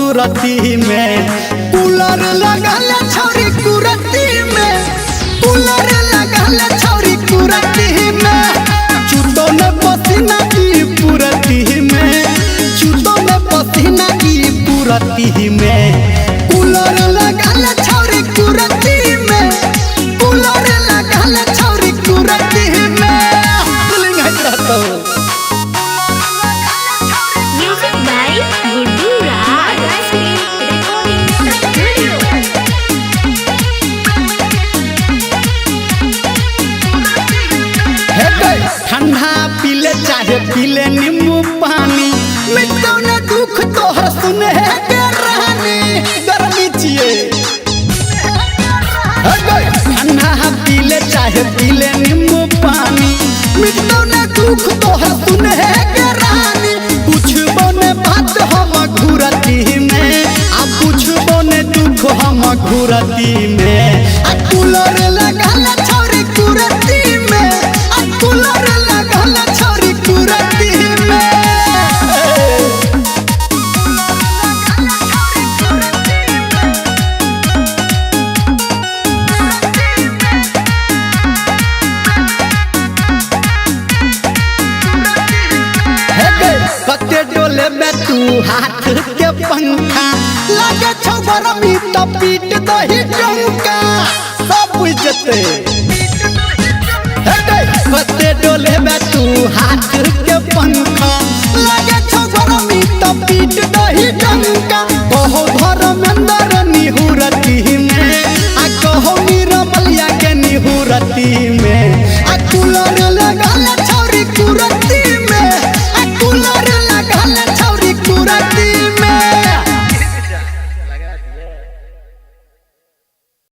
सूरती में कूलर लगल छौरी कुरती में कूलर लगल छौरी कुरती में चूतो में पसीना की पुरती में चूतो में पसीना की पुरती में कूलर लगल छौरी कुरती में कूलर लगल छौरी कुरती में फीलिंग है तो Music by Guddu Raj. ठंडा पीले चाहे पीले नींबू पानी मिटो न दुख तोहर सुने के रानी गर्मी छिए ठंडा पीले चाहे पीले नींबू पानी मिटो न दुख तोहर सुने के रानी पूछबो ने बात हम घुरती में आ पूछबो ने दुख हम घुरती में आ कूलर लगल छौरी कुरती में आ कूलर लगल छौरी कुरती में कते डोले में तू हाथ के पंखा लगे छौ गरमी तो पीट दही चौका सब बुझते कते डोले में तू हाथ